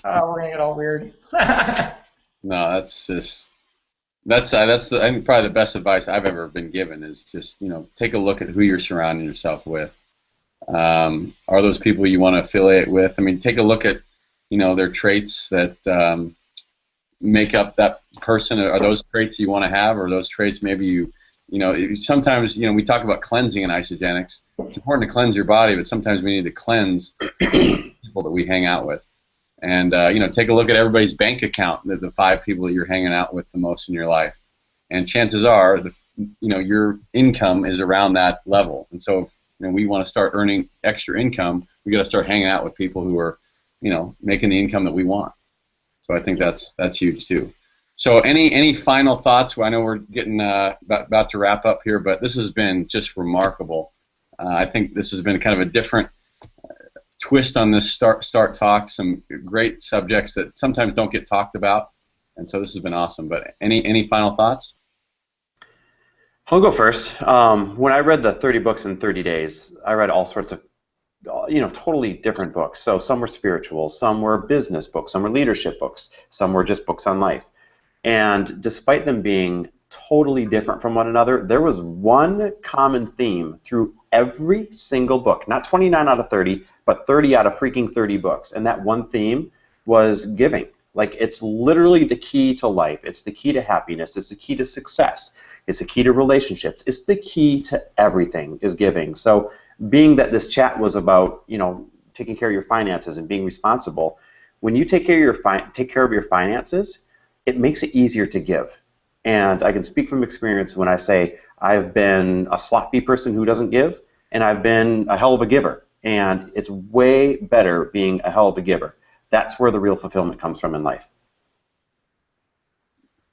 Oh, we're gonna get all weird. No, that's I think probably the best advice I've ever been given is just take a look at who you're surrounding yourself with. Are those people you want to affiliate with? I mean, take a look at their traits that make up that person. Are those traits you want to have, or those traits maybe sometimes we talk about cleansing in isogenics. It's important to cleanse your body, but sometimes we need to cleanse people that we hang out with. And take a look at everybody's bank account, the 5 people that you're hanging out with the most in your life, and chances are your income is around that level. And so if we want to start earning extra income, we got to start hanging out with people who are making the income that we want. So I think that's huge too. So any final thoughts? I know we're getting about to wrap up here, but this has been just remarkable. I think this has been kind of a different twist on this start talk. Some great subjects that sometimes don't get talked about, and so this has been awesome. But any final thoughts? I'll go first. When I read the 30 books in 30 days, I read all sorts of totally different books. So some were spiritual, some were business books, some were leadership books, some were just books on life. And despite them being totally different from one another, there was one common theme through every single book. Not 29 out of 30, but 30 out of freaking 30 books. And that one theme was giving. Like, it's literally the key to life. It's the key to happiness. It's the key to success. It's the key to relationships. It's the key to everything, is giving. So being that this chat was about, taking care of your finances and being responsible, when you take care of your finances, it makes it easier to give. And I can speak from experience when I say I've been a sloppy person who doesn't give, and I've been a hell of a giver. And it's way better being a hell of a giver. That's where the real fulfillment comes from in life.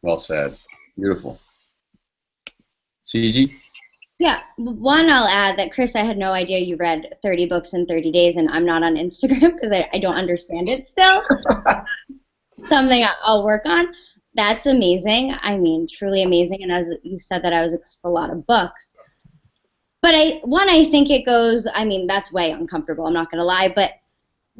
Well said. Beautiful. Ciji? Yeah, one, I'll add that, Chris, I had no idea you read 30 books in 30 days, and I'm not on Instagram because I don't understand it still. Something I'll work on. That's amazing. I mean, truly amazing. And as you said that, I was across a lot of books. But I think it goes, I mean, that's way uncomfortable, I'm not going to lie. But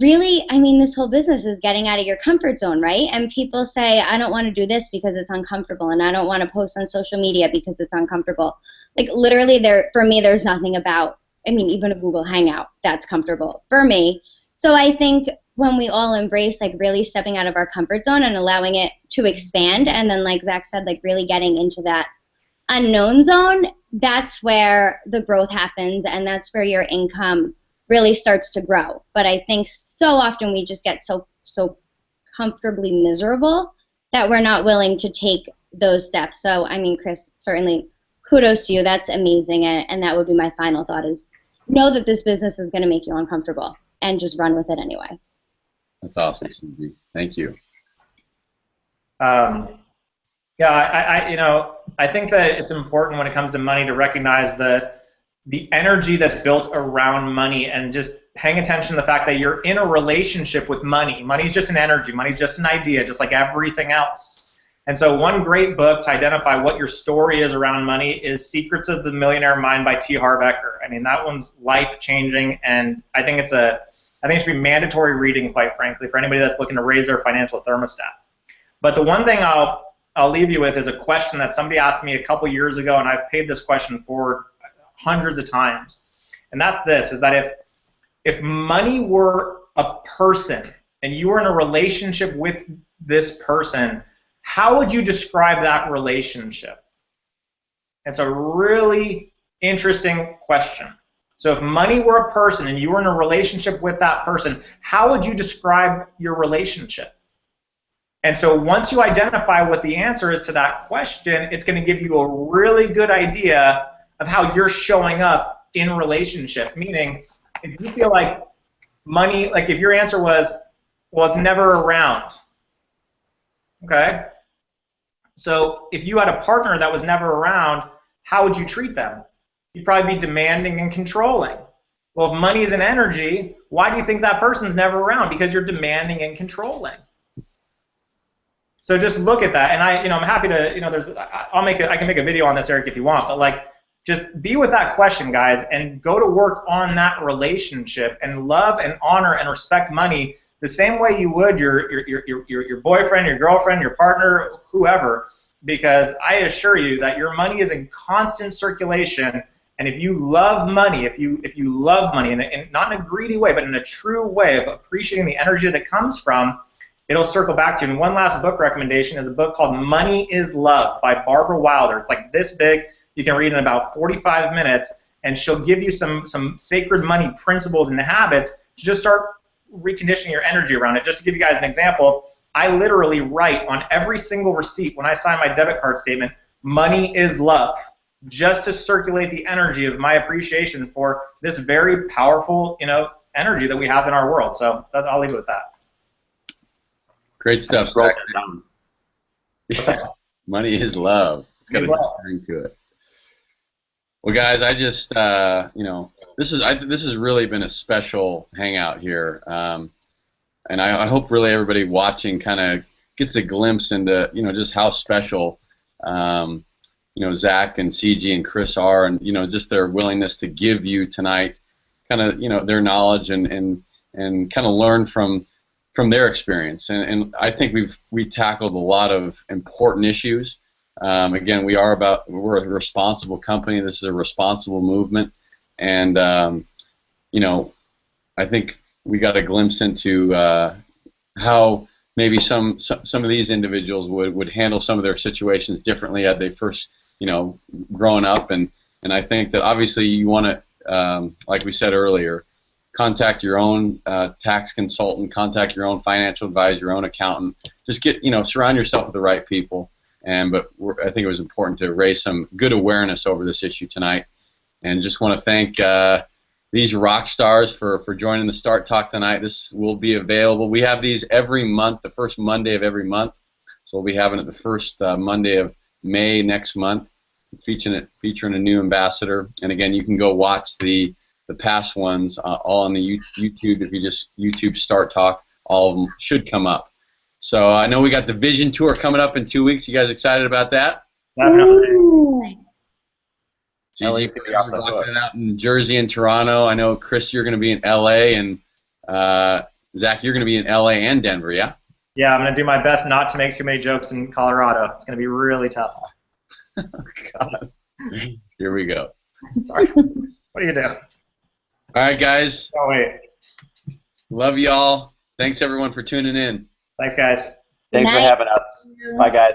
really, I mean, this whole business is getting out of your comfort zone, right? And people say, I don't want to do this because it's uncomfortable, and I don't want to post on social media because it's uncomfortable. Like, literally, for me, there's nothing about, I mean, even a Google Hangout that's comfortable for me. So I think when we all embrace, like, really stepping out of our comfort zone and allowing it to expand, and then, like Zach said, like, really getting into that unknown zone, that's where the growth happens, and that's where your income really starts to grow. But I think so often we just get so comfortably miserable that we're not willing to take those steps. So, I mean, Chris, certainly kudos to you. That's amazing. And that would be my final thought, is know that this business is going to make you uncomfortable and just run with it anyway. That's awesome, Ciji. Thank you. Yeah, I think that it's important when it comes to money to recognize the energy that's built around money, and just paying attention to the fact that you're in a relationship with money. Money's just an energy. Money's just an idea, just like everything else. And so one great book to identify what your story is around money is Secrets of the Millionaire Mind by T. Harv Eker. I mean, that one's life-changing, and I think it should be mandatory reading, quite frankly, for anybody that's looking to raise their financial thermostat. But the one thing I'll leave you with is a question that somebody asked me a couple years ago, and I've paid this question forward hundreds of times. And that's this, is that if money were a person and you were in a relationship with this person, how would you describe that relationship? It's a really interesting question. So if money were a person and you were in a relationship with that person, how would you describe your relationship? And so once you identify what the answer is to that question, it's going to give you a really good idea of how you're showing up in relationship. Meaning, if you feel like money, like if your answer was, well, it's never around, okay? So if you had a partner that was never around, how would you treat them? You'd probably be demanding and controlling. Well, if money is an energy, why do you think that person's never around? Because you're demanding and controlling. So just look at that, and I'm happy to, I can make a video on this, Eric, if you want, but like, just be with that question, guys, and go to work on that relationship and love and honor and respect money the same way you would your boyfriend, your girlfriend, your partner, whoever, because I assure you that your money is in constant circulation, and if you love money, if you love money, and not in a greedy way, but in a true way of appreciating the energy that it comes from, it'll circle back to you. And one last book recommendation is a book called Money is Love by Barbara Wilder. It's like this big. You can read in about 45 minutes, and she'll give you some sacred money principles and habits to just start reconditioning your energy around it. Just to give you guys an example, I literally write on every single receipt when I sign my debit card statement, money is love, just to circulate the energy of my appreciation for this very powerful, energy that we have in our world. So I'll leave it with that. Great stuff, Zach. Yeah. Money is love. It's got a good ring to it. Well, guys, I just, this has really been a special hangout here, and I hope really everybody watching kind of gets a glimpse into, just how special, Zach and Ciji and Chris are, and just their willingness to give you tonight, kind of, their knowledge and kind of learn from their experience, and I think we tackled a lot of important issues. Again, we're a responsible company. This is a responsible movement, and I think we got a glimpse into how maybe some of these individuals would handle some of their situations differently had they first grown up, and I think that obviously you want to, like we said earlier, contact your own tax consultant, contact your own financial advisor, your own accountant. Just surround yourself with the right people. But I think it was important to raise some good awareness over this issue tonight, and just want to thank these rock stars for joining the Start Talk tonight. This will be available. We have these every month, the first Monday of every month. So we'll be having it the first Monday of May next month, featuring a new ambassador. And again, you can go watch the past ones all on the YouTube. If you just YouTube Start Talk, all of them should come up. So I know we got the Vision Tour coming up in 2 weeks. You guys excited about that? Definitely. LA's gonna be off the hook. Rocking it out in Jersey and Toronto. I know, Chris, you're going to be in LA, and Zach, you're going to be in LA and Denver, yeah? Yeah, I'm going to do my best not to make too many jokes in Colorado. It's going to be really tough. God. Here we go. Sorry. What do you do? All right, guys. Oh, wait. Love y'all. Thanks, everyone, for tuning in. Thanks, guys. Thanks for Night. having us. Bye, guys.